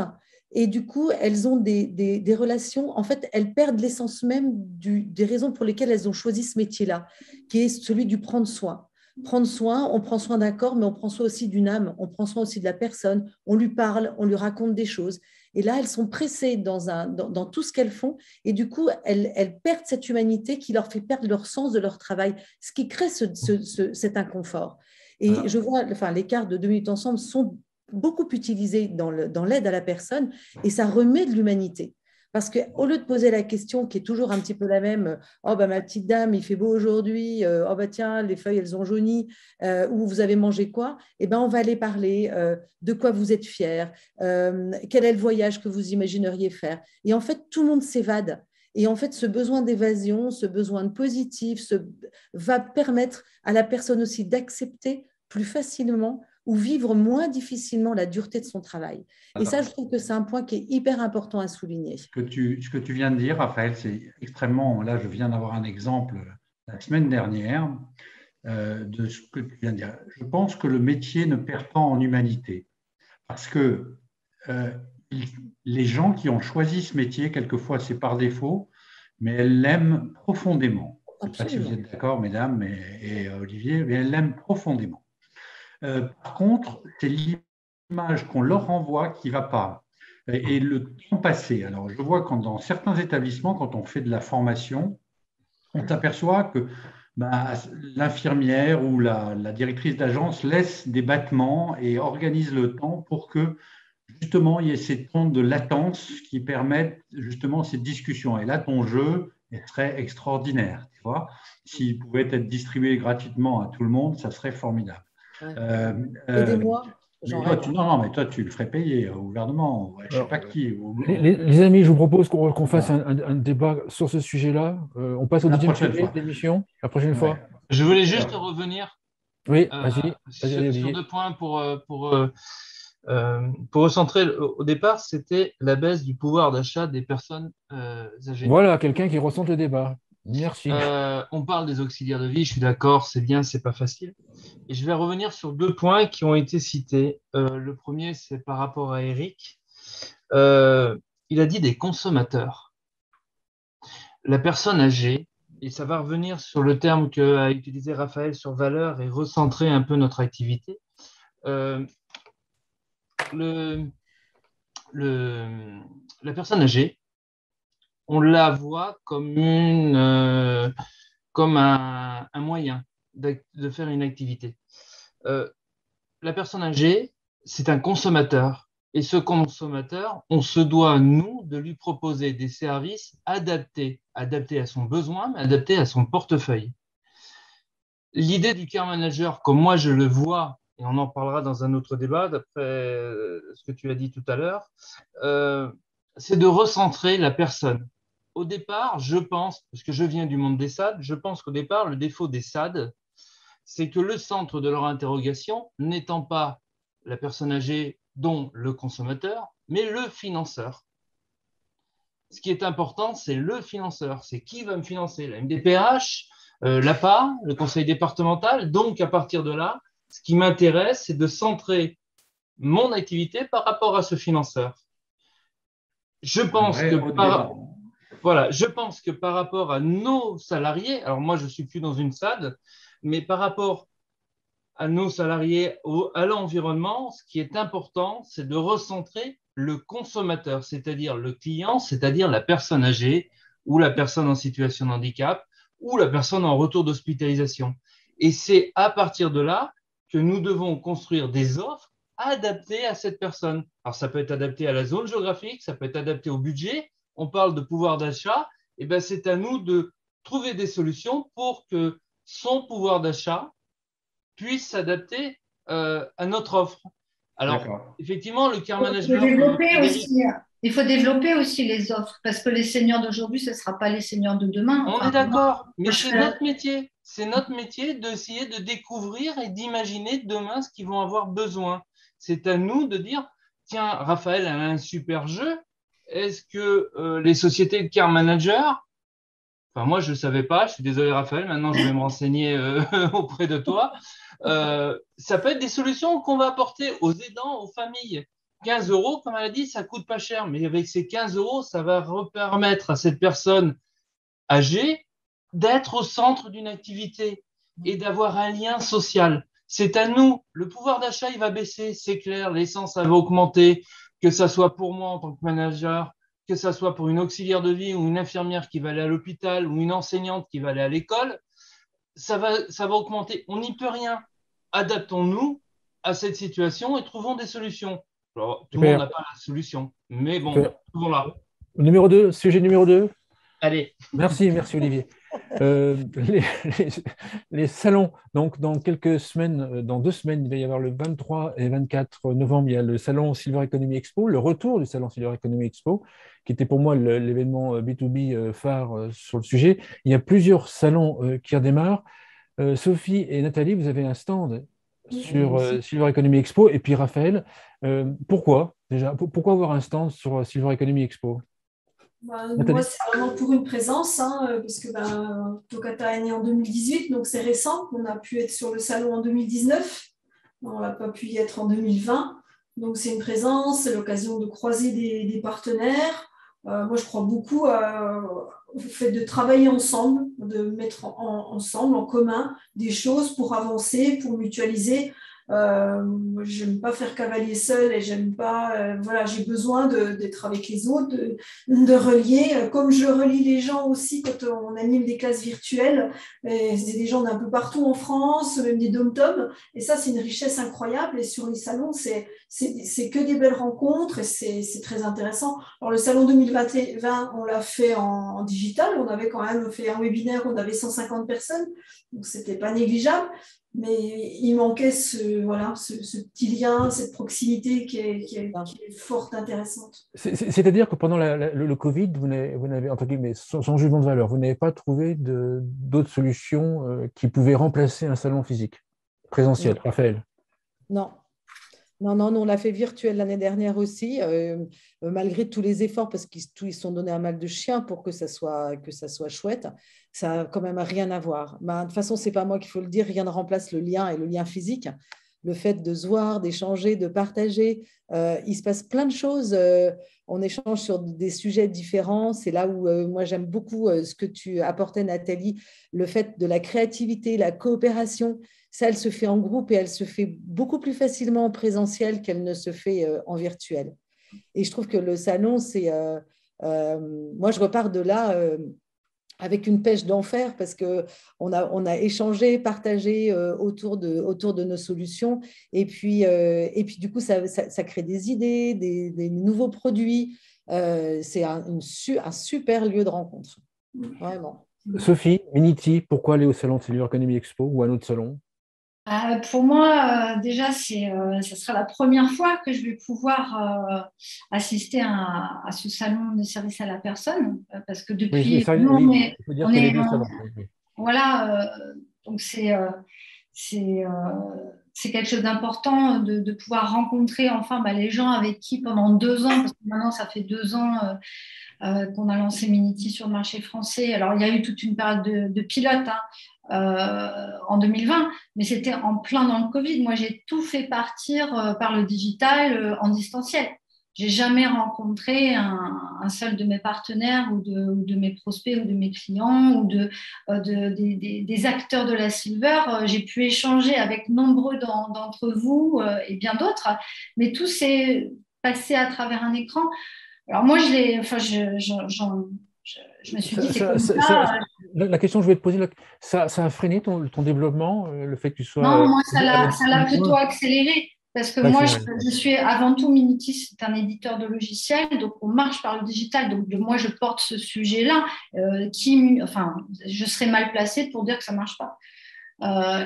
Et du coup, elles ont des relations, en fait, elles perdent l'essence même des raisons pour lesquelles elles ont choisi ce métier-là, qui est celui du prendre soin. Prendre soin, on prend soin d'un corps, mais on prend soin aussi d'une âme, on prend soin aussi de la personne, on lui parle, on lui raconte des choses. Et là, elles sont pressées dans tout ce qu'elles font, et du coup, elles perdent cette humanité qui leur fait perdre leur sens de leur travail, ce qui crée cet inconfort. Et je vois, les quarts de 2 minutes ensemble sont beaucoup utilisé dans l'aide à la personne, et ça remet de l'humanité. Parce qu'au lieu de poser la question qui est toujours un petit peu la même, oh ma petite dame, il fait beau aujourd'hui, oh tiens, les feuilles elles ont jauni, ou vous avez mangé quoi, on va aller parler de quoi vous êtes fiers, quel est le voyage que vous imagineriez faire. Et en fait, tout le monde s'évade. Et en fait, ce besoin d'évasion, ce besoin de positif, va permettre à la personne aussi d'accepter plus facilement ou vivre moins difficilement la dureté de son travail. Et ça, je trouve que c'est un point qui est hyper important à souligner. Ce que tu viens de dire, Raphaël, c'est extrêmement… Là, je viens d'avoir un exemple la semaine dernière de ce que tu viens de dire. Je pense que le métier ne perd pas en humanité parce que les gens qui ont choisi ce métier, quelquefois c'est par défaut, mais elles l'aiment profondément. Je ne sais pas si vous êtes d'accord, mesdames et Olivier, mais elles l'aiment profondément. Par contre, c'est l'image qu'on leur renvoie qui ne va pas. Et le temps passé. Alors, je vois quand dans certains établissements, quand on fait de la formation, on s'aperçoit que l'infirmière ou la directrice d'agence laisse des battements et organise le temps pour que justement il y ait ces temps de latence qui permettent justement cette discussion. Et là, ton jeu serait extraordinaire. Tu vois, s'il pouvait être distribué gratuitement à tout le monde, ça serait formidable. Ouais. Aidez-moi. Mais toi, tu le ferais payer au gouvernement. Je ne sais pas qui. Les amis, je vous propose qu'on fasse un débat sur ce sujet-là. On passe au deuxième sujet de l'émission, la prochaine fois. Je voulais juste revenir oui, vas-y, sur 2 points pour recentrer. Au départ, c'était la baisse du pouvoir d'achat des personnes âgées. Voilà, quelqu'un qui ressent le débat. Merci. On parle des auxiliaires de vie, je suis d'accord, c'est bien, c'est pas facile. Et je vais revenir sur 2 points qui ont été cités. Le premier, c'est par rapport à Eric. Il a dit des consommateurs. La personne âgée, et ça va revenir sur le terme qu'a utilisé Raphaël sur valeur et recentrer un peu notre activité. La personne âgée, on la voit comme un moyen de faire une activité. La personne âgée, c'est un consommateur. Et ce consommateur, on se doit, nous, de lui proposer des services adaptés à son besoin, mais adaptés à son portefeuille. L'idée du care manager, comme moi je le vois, et on en parlera dans un autre débat, d'après ce que tu as dit tout à l'heure, c'est de recentrer la personne. Au départ, je pense, parce que je viens du monde des SAD, je pense qu'au départ, le défaut des SAD, c'est que le centre de leur interrogation n'étant pas la personne âgée, dont le consommateur, mais le financeur. Ce qui est important, c'est le financeur. C'est qui va me financer? La MDPH, l'APA, le conseil départemental. Donc, à partir de là, ce qui m'intéresse, c'est de centrer mon activité par rapport à ce financeur. Je pense que par rapport à nos salariés, alors moi, je ne suis plus dans une SAD, mais par rapport à nos salariés, à l'environnement, ce qui est important, c'est de recentrer le consommateur, c'est-à-dire le client, c'est-à-dire la personne âgée ou la personne en situation de handicap ou la personne en retour d'hospitalisation. Et c'est à partir de là que nous devons construire des offres adaptées à cette personne. Alors, ça peut être adapté à la zone géographique, ça peut être adapté au budget. On parle de pouvoir d'achat. Et bien, c'est à nous de trouver des solutions pour que son pouvoir d'achat puisse s'adapter à notre offre. Alors, effectivement, le care manager… Il faut développer aussi les offres, parce que les seniors d'aujourd'hui, ce ne sera pas les seniors de demain. On est d'accord, mais c'est notre métier. C'est notre métier d'essayer de découvrir et d'imaginer demain ce qu'ils vont avoir besoin. C'est à nous de dire, tiens, Raphaël a un super jeu. Est-ce que les sociétés de care manager… Enfin, moi, je ne savais pas. Je suis désolé, Raphaël. Maintenant, je vais me renseigner auprès de toi. Ça peut être des solutions qu'on va apporter aux aidants, aux familles. 15 €, comme elle a dit, ça ne coûte pas cher. Mais avec ces 15 €, ça va permettre à cette personne âgée d'être au centre d'une activité et d'avoir un lien social. C'est à nous. Le pouvoir d'achat, il va baisser, c'est clair. L'essence, ça va augmenter. Que ça soit pour moi en tant que manager, que ça soit pour une auxiliaire de vie ou une infirmière qui va aller à l'hôpital ou une enseignante qui va aller à l'école, ça va augmenter. On n'y peut rien. Adaptons-nous à cette situation et trouvons des solutions. Alors, tout le monde n'a pas la solution, mais bon, trouvons-la. Sujet numéro 2. Allez. Merci Olivier. Les salons, donc dans quelques semaines, dans 2 semaines, il va y avoir le 23 et 24 novembre, il y a le salon Silver Economy Expo, le retour du salon Silver Economy Expo, qui était pour moi l'événement B2B phare sur le sujet. Il y a plusieurs salons qui redémarrent. Sophie et Nathalie, vous avez un stand sur Silver Economy Expo, et puis Raphaël, pourquoi avoir un stand sur Silver Economy Expo? Moi, c'est vraiment pour une présence, parce que Tocata est né en 2018, donc c'est récent. On a pu être sur le salon en 2019, on n'a pas pu y être en 2020. Donc c'est une présence, c'est l'occasion de croiser des partenaires. Moi, je crois beaucoup fait de travailler ensemble, de mettre ensemble, en commun, des choses pour avancer, pour mutualiser. J'aime pas faire cavalier seul et j'aime pas, voilà, j'ai besoin d'être avec les autres, de relier, comme je relie les gens aussi quand on anime des classes virtuelles. C'est des gens d'un peu partout en France, même des dom-toms, et ça c'est une richesse incroyable. Et sur les salons, c'est que des belles rencontres et c'est très intéressant. Alors le salon 2020, on l'a fait en digital, on avait quand même fait un webinaire, on avait 150 personnes, donc c'était pas négligeable. Mais il manquait ce petit lien, cette proximité qui est fort intéressante. C'est-à-dire que pendant le Covid, vous n'avez, entre guillemets, sans jugement de valeur, vous n'avez pas trouvé d'autres solutions qui pouvaient remplacer un salon physique, présentiel, Non. Raphaël? Non. Non, nous, on l'a fait virtuel l'année dernière aussi, malgré tous les efforts, parce qu'ils se sont donnés un mal de chien pour que ça soit chouette. Ça n'a quand même rien à voir. De toute façon, ce n'est pas moi qu'il faut le dire, rien ne remplace le lien et le lien physique. Le fait de se voir, d'échanger, de partager, il se passe plein de choses. On échange sur des sujets différents. C'est là où moi, j'aime beaucoup ce que tu apportais, Nathalie, le fait de la créativité, la coopération. Ça, elle se fait en groupe et elle se fait beaucoup plus facilement en présentiel qu'elle ne se fait en virtuel. Et je trouve que le salon, c'est... moi, je repars de là avec une pêche d'enfer parce qu'on a échangé, partagé autour de nos solutions. Et puis du coup, ça crée des idées, des nouveaux produits. C'est un super lieu de rencontre. Vraiment. Sophie, Minity, pourquoi aller au salon de Silver Economy Expo ou à un autre salon? Pour moi, déjà, ça sera la première fois que je vais pouvoir assister à ce salon de service à la personne, parce que depuis, ça, nous, il faut dire on qu'il y a est les deux salons. voilà, donc c'est quelque chose d'important de pouvoir rencontrer enfin les gens avec qui pendant 2 ans, parce que maintenant ça fait 2 ans qu'on a lancé Minity sur le marché français. Alors il y a eu toute une période de pilote en 2020, mais c'était en plein dans le Covid. Moi j'ai tout fait partir par le digital en distanciel. J'ai jamais rencontré un seul de mes partenaires ou de mes prospects ou de mes clients ou des acteurs de la Silver. J'ai pu échanger avec nombreux d'entre vous et bien d'autres, mais tout s'est passé à travers un écran. Alors moi, je me suis dit, c'est comme ça. La question que je voulais te poser, ça a freiné ton développement, le fait que tu sois... Non, moi, ça l'a plutôt accéléré. Parce que moi, je suis avant tout, Minity, c'est un éditeur de logiciels, donc on marche par le digital. Donc moi, je porte ce sujet-là. Je serais mal placée pour dire que ça ne marche pas.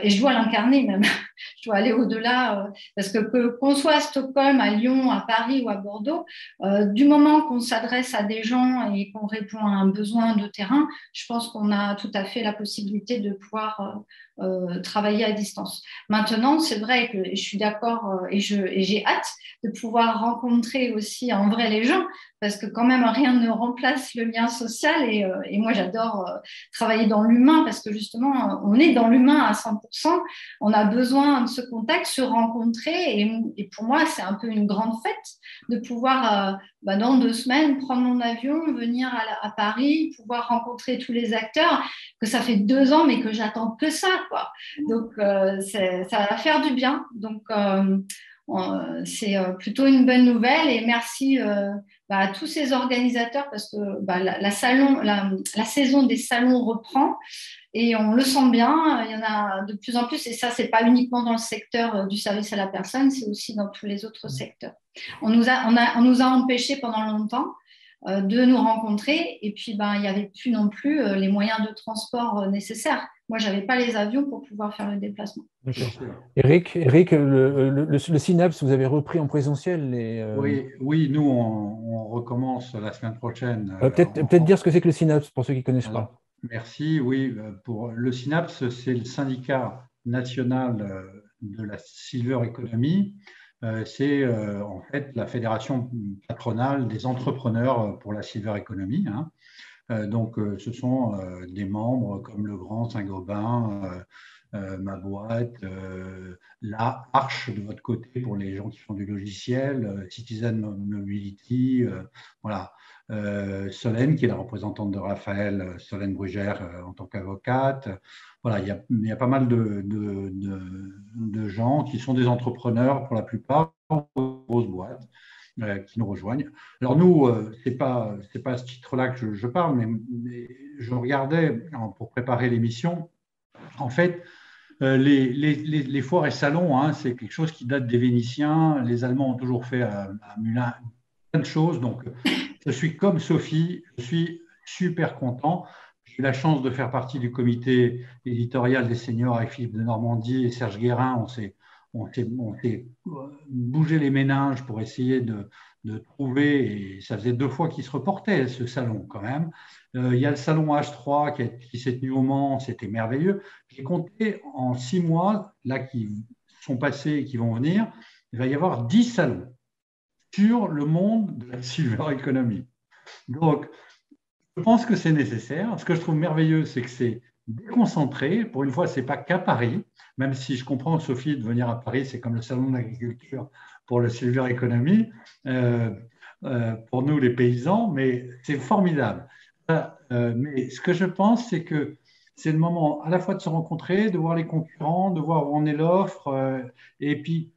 Et je dois l'incarner même. Je dois aller au-delà, parce que qu'on soit à Stockholm, à Lyon, à Paris ou à Bordeaux, du moment qu'on s'adresse à des gens et qu'on répond à un besoin de terrain, je pense qu'on a tout à fait la possibilité de pouvoir travailler à distance. Maintenant, c'est vrai que je suis d'accord et j'ai hâte de pouvoir rencontrer aussi en vrai les gens, parce que quand même rien ne remplace le lien social et moi j'adore travailler dans l'humain, parce que justement on est dans l'humain à 100%, on a besoin de ce contact, se rencontrer et pour moi c'est un peu une grande fête de pouvoir dans 2 semaines prendre mon avion, venir à Paris, pouvoir rencontrer tous les acteurs, que ça fait 2 ans mais que j'attends que ça quoi. Donc ça va faire du bien, donc c'est plutôt une bonne nouvelle et merci à tous ces organisateurs, parce que la saison des salons reprend et on le sent bien, il y en a de plus en plus, et ça c'est pas uniquement dans le secteur du service à la personne, c'est aussi dans tous les autres secteurs. On nous a empêchés pendant longtemps de nous rencontrer, et puis il n'y avait plus non plus les moyens de transport nécessaires. Moi, je n'avais pas les avions pour pouvoir faire le déplacement. Eric, le Synapse, vous avez repris en présentiel Oui, nous, on recommence la semaine prochaine. Peut-être dire ce que c'est que le Synapse, pour ceux qui ne connaissent pas. Merci, oui. Pour le Synapse, c'est le syndicat national de la Silver Economy. C'est en fait la fédération patronale des entrepreneurs pour la Silver Economy. Donc, ce sont des membres comme Legrand, Saint-Gobain, ma boîte, la Arch de votre côté pour les gens qui font du logiciel, Citizen Mobility, voilà. Solène, qui est la représentante de Raphaël, Solène Brugère, en tant qu'avocate. Voilà, il y a pas mal de gens qui sont des entrepreneurs pour la plupart, grosses boîtes, qui nous rejoignent. Alors nous, c'est pas à ce titre-là que je parle, mais je regardais pour préparer l'émission. En fait, les foires et salons, hein, c'est quelque chose qui date des Vénitiens. Les Allemands ont toujours fait à Mulin plein de choses. Donc, je suis comme Sophie, je suis super content. J'ai eu la chance de faire partie du comité éditorial des seniors avec Philippe de Normandie et Serge Guérin. On s'est bougé les méninges pour essayer de trouver, et ça faisait 2 fois qu'il se reportait, ce salon quand même. Il y a le salon H3 qui s'est tenu au Mans, c'était merveilleux. J'ai compté en 6 mois, là, qui sont passés et qui vont venir, il va y avoir 10 salons sur le monde de la silver economy. Donc, je pense que c'est nécessaire. Ce que je trouve merveilleux, c'est que c'est déconcentré. Pour une fois, ce n'est pas qu'à Paris, même si je comprends, Sophie, de venir à Paris, c'est comme le salon de l'agriculture pour le silver economy, pour nous les paysans, mais c'est formidable. Mais ce que je pense, c'est que c'est le moment à la fois de se rencontrer, de voir les concurrents, de voir où en est l'offre, et puis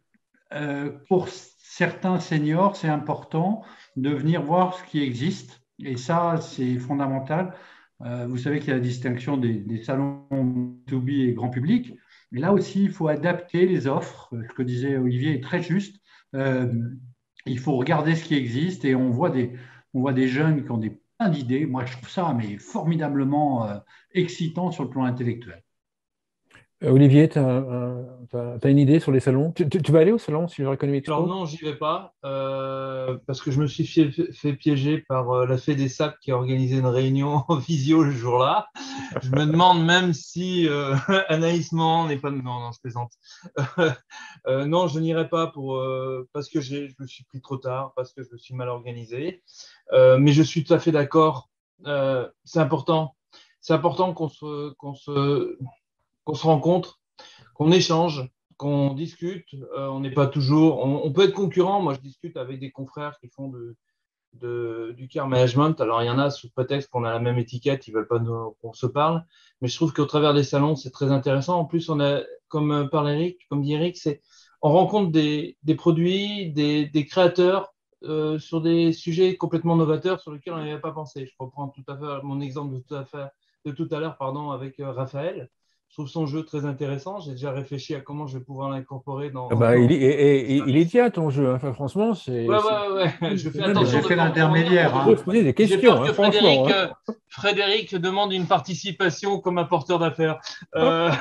pour certains seniors, c'est important de venir voir ce qui existe. Et ça, c'est fondamental. Vous savez qu'il y a la distinction des salons B2B et grand public. Mais là aussi, il faut adapter les offres. Ce que disait Olivier est très juste. Il faut regarder ce qui existe et on voit des jeunes qui ont plein d'idées. Moi, je trouve ça formidablement excitant sur le plan intellectuel. Olivier, tu as une idée sur les salons? Tu vas aller au salon Silver Economy Expo? Alors non, j'y vais pas parce que je me suis fait piéger par la Fée des Sacs qui a organisé une réunion en visio le jour-là. Je me demande même si Anaïs Mann n'est pas… Non, je plaisante. Non, je n'irai pas parce que je me suis pris trop tard, parce que je me suis mal organisé. Mais je suis tout à fait d'accord. C'est important. C'est important qu'on se rencontre, qu'on échange, qu'on discute. On n'est pas toujours… On peut être concurrent. Moi, je discute avec des confrères qui font du care management. Alors, il y en a sous prétexte qu'on a la même étiquette, ils ne veulent pas qu'on se parle. Mais je trouve qu'au travers des salons, c'est très intéressant. En plus, on a, comme dit Eric, on rencontre des produits, des créateurs sur des sujets complètement novateurs sur lesquels on n'avait pas pensé. Je reprends tout à fait mon exemple de tout à l'heure, avec Raphaël. Je trouve son jeu très intéressant. J'ai déjà réfléchi à comment je vais pouvoir l'incorporer dans… il est tient ton jeu. Enfin, franchement, c'est… Ouais. Je fais attention. J'ai fait l'intermédiaire. Il faut se poser des questions. J'ai peur que Frédéric demande une participation comme apporteur d'affaires. Un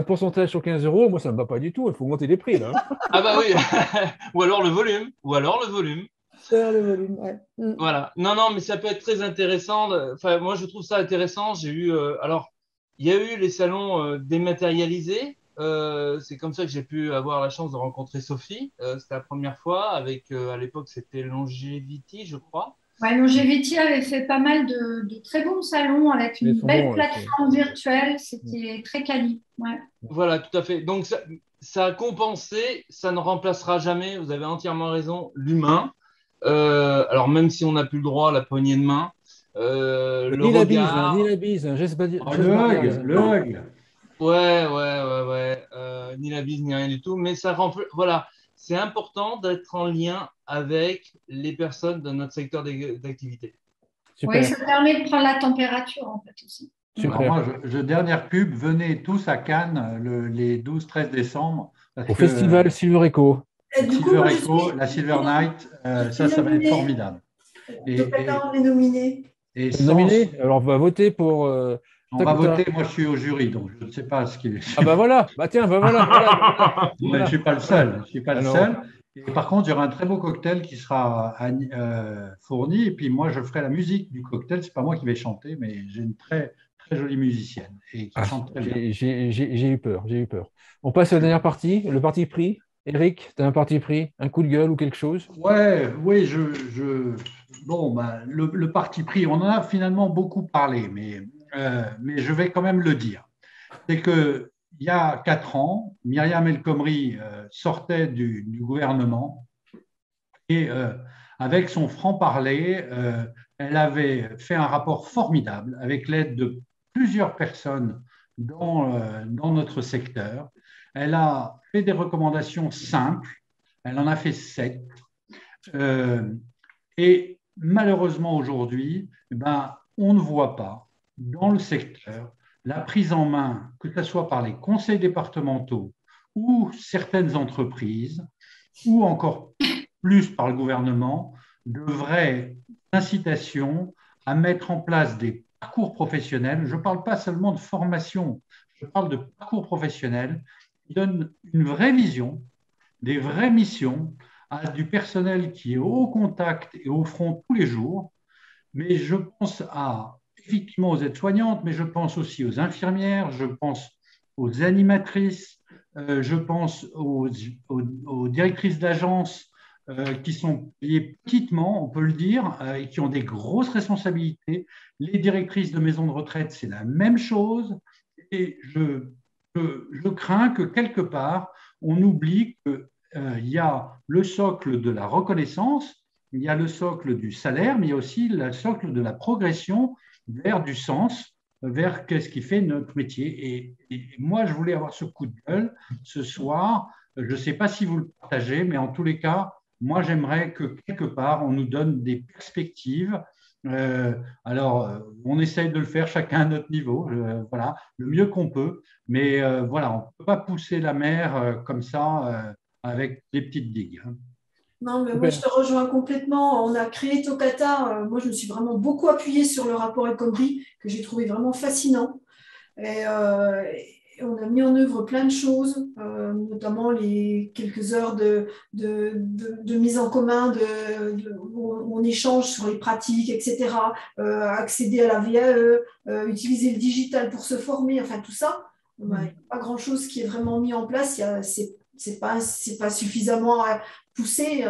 pourcentage sur 15 €, moi, ça ne me va pas du tout. Il faut monter les prix, là. Ah bah oui. Ou alors le volume. Le volume, ouais. Voilà. Non, mais ça peut être très intéressant. Enfin, moi, je trouve ça intéressant. Alors, il y a eu les salons dématérialisés. C'est comme ça que j'ai pu avoir la chance de rencontrer Sophie. C'était la première fois avec, à l'époque, c'était Longevity, je crois. Ouais, Longevity avait fait pas mal de très bons salons avec une belle plateforme virtuelle. C'était très quali. Ouais. Voilà, tout à fait. Donc, ça a compensé. Ça ne remplacera jamais, vous avez entièrement raison, l'humain. Alors, même si on n'a plus le droit à la poignée de main, le regard… Ni la bise, le hug. Ouais. Ni la bise, ni rien du tout. Mais voilà, c'est important d'être en lien avec les personnes de notre secteur d'activité. Oui, ça permet de prendre la température, en fait, aussi. Alors moi, dernière pub, venez tous à Cannes les 12-13 décembre. Au festival Silver Eco. La Silver Night, ça va être formidable. On est nominé. Nominé. Alors, on va voter pour… on va voter, moi je suis au jury, donc je ne sais pas ce qu'il est. Ah bah voilà, voilà. Je ne suis pas le seul. Et par contre, il y aura un très beau cocktail qui sera fourni, et puis moi je ferai la musique du cocktail. Ce n'est pas moi qui vais chanter, mais j'ai une très, très jolie musicienne et qui chante très bien. J'ai eu peur. On passe à la dernière partie, le parti pris. Eric, tu as un parti pris, un coup de gueule ou quelque chose? Oui, bon, bah, le parti pris, on en a finalement beaucoup parlé, mais je vais quand même le dire. C'est qu'il y a 4 ans, Myriam El Khomri sortait du gouvernement et avec son franc-parler, elle avait fait un rapport formidable avec l'aide de plusieurs personnes dans notre secteur. Elle a fait des recommandations simples, elle en a fait 7. Et malheureusement aujourd'hui, on ne voit pas dans le secteur la prise en main, que ce soit par les conseils départementaux ou certaines entreprises, ou encore plus par le gouvernement, de vraies incitations à mettre en place des parcours professionnels. Je ne parle pas seulement de formation, je parle de parcours professionnels qui donnent une vraie vision, des vraies missions à du personnel qui est au contact et au front tous les jours. Mais je pense effectivement aux aides-soignantes, mais je pense aussi aux infirmières, je pense aux animatrices, je pense aux directrices d'agence qui sont payées petitement, on peut le dire, et qui ont des grosses responsabilités. Les directrices de maisons de retraite, c'est la même chose. Et je crains que quelque part, on oublie qu'il y a le socle de la reconnaissance, il y a le socle du salaire, mais il y a aussi le socle de la progression vers du sens, vers qu'est-ce qui fait notre métier. Et moi, je voulais avoir ce coup de gueule ce soir. Je ne sais pas si vous le partagez, mais en tous les cas, moi, j'aimerais que quelque part, on nous donne des perspectives. On essaye de le faire chacun à notre niveau, voilà, le mieux qu'on peut. Mais voilà, on ne peut pas pousser la mer comme ça avec des petites digues. Non, mais moi, je te rejoins complètement. On a créé Tocata. Moi, je me suis vraiment beaucoup appuyée sur le rapport El Khomri, que j'ai trouvé vraiment fascinant. Et on a mis en œuvre plein de choses, notamment les quelques heures de mise en commun, où on échange sur les pratiques, etc. Accéder à la VAE, utiliser le digital pour se former, enfin tout ça. Il n'y a pas grand-chose qui est vraiment mis en place. C'est pas suffisamment poussé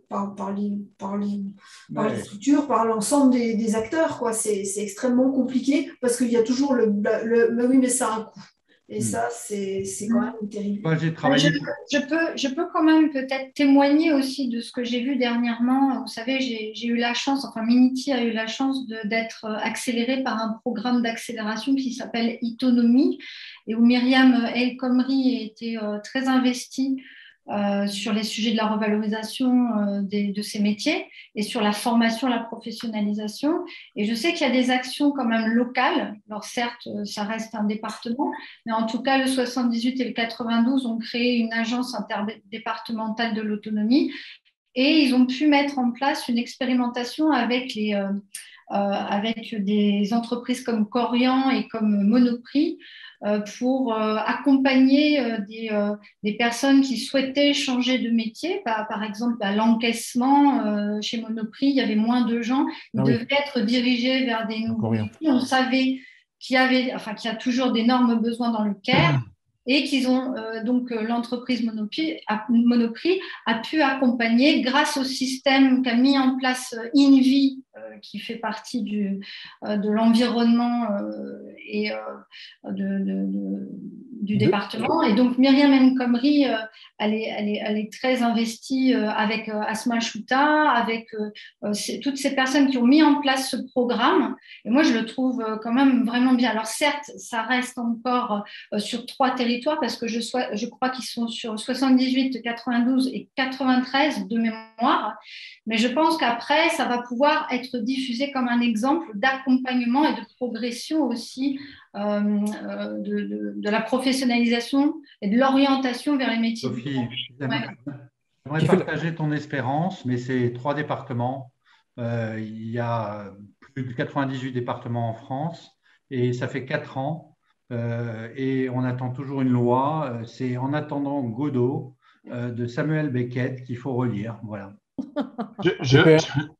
par les structures, par l'ensemble des acteurs, quoi. C'est extrêmement compliqué parce qu'il y a toujours mais oui, mais ça a un coût. Et ça, c'est quand même terrible. Moi, j'ai travaillé. Je peux quand même peut-être témoigner aussi de ce que j'ai vu dernièrement. Vous savez, j'ai eu la chance, enfin Minity a eu la chance d'être accéléré par un programme d'accélération qui s'appelle Itonomie et où Myriam El Khomri a été très investie sur les sujets de la revalorisation de ces métiers et sur la formation, la professionnalisation. Et je sais qu'il y a des actions quand même locales. Alors certes, ça reste un département, mais en tout cas, le 78 et le 92 ont créé une agence interdépartementale de l'autonomie et ils ont pu mettre en place une expérimentation avec des entreprises comme Corian et comme Monoprix pour accompagner des personnes qui souhaitaient changer de métier. Par exemple, à l'encaissement, chez Monoprix, il y avait moins de gens. Ils devaient être dirigés vers des nouveaux métiers. On savait qu'il y a toujours d'énormes besoins dans le care. Et qu'ils ont l'entreprise Monoprix a pu accompagner grâce au système qu'a mis en place Invi, qui fait partie de l'environnement et du département. Et donc Myriam El Khomri, elle est très investie avec Asma Chouta, avec toutes ces personnes qui ont mis en place ce programme. Et moi, je le trouve quand même vraiment bien. Alors certes, ça reste encore sur 3 territoires parce que je crois qu'ils sont sur 78, 92 et 93 de mémoire. Mais je pense qu'après, ça va pouvoir être diffusé comme un exemple d'accompagnement et de progression aussi de la professionnalisation et de l'orientation vers les métiers. Sophie, j'aimerais partager ton espérance, mais c'est 3 départements. Il y a plus de 98 départements en France et ça fait 4 ans. Et on attend toujours une loi. C'est En attendant Godot de Samuel Beckett qu'il faut relire. Voilà.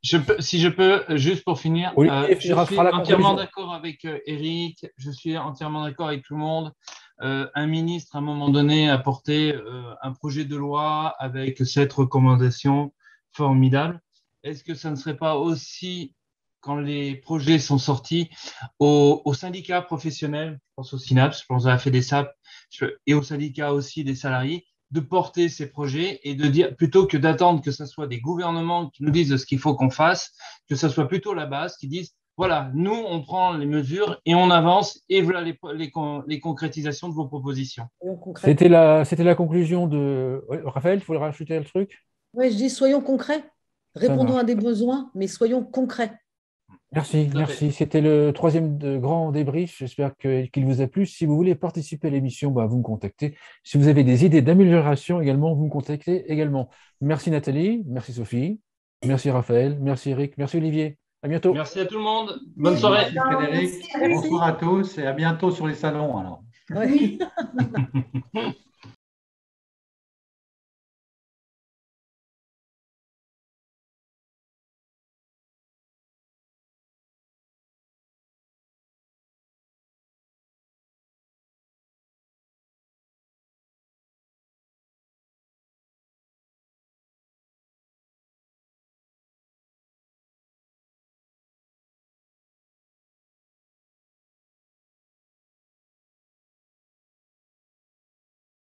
Si je peux, juste pour finir, je suis entièrement d'accord avec Eric, je suis entièrement d'accord avec tout le monde. Un ministre, à un moment donné, a porté un projet de loi avec 7 recommandations formidables. est-ce que ça ne serait pas aussi, quand les projets sont sortis, aux syndicats professionnels, je pense au SYNAPS, je pense à la FEDESAP, et aux syndicats aussi des salariés, de porter ces projets et de dire, plutôt que d'attendre que ce soit des gouvernements qui nous disent ce qu'il faut qu'on fasse, que ce soit plutôt la base qui dise, voilà, nous, on prend les mesures et on avance et voilà les concrétisations de vos propositions. C'était la conclusion de… Ouais, Raphaël, il faut le rajouter le truc. Oui, je dis soyons concrets. Répondons à des besoins, mais soyons concrets. Merci, merci. C'était le troisième grand débrief. J'espère qu'il vous a plu. Si vous voulez participer à l'émission, bah, vous me contactez. Si vous avez des idées d'amélioration également, vous me contactez également. Merci Nathalie, merci Sophie, merci Raphaël, merci Eric, merci Olivier. À bientôt. Merci à tout le monde. Bonne soirée. Merci Frédéric. Bonsoir à tous et à bientôt sur les salons alors. Oui.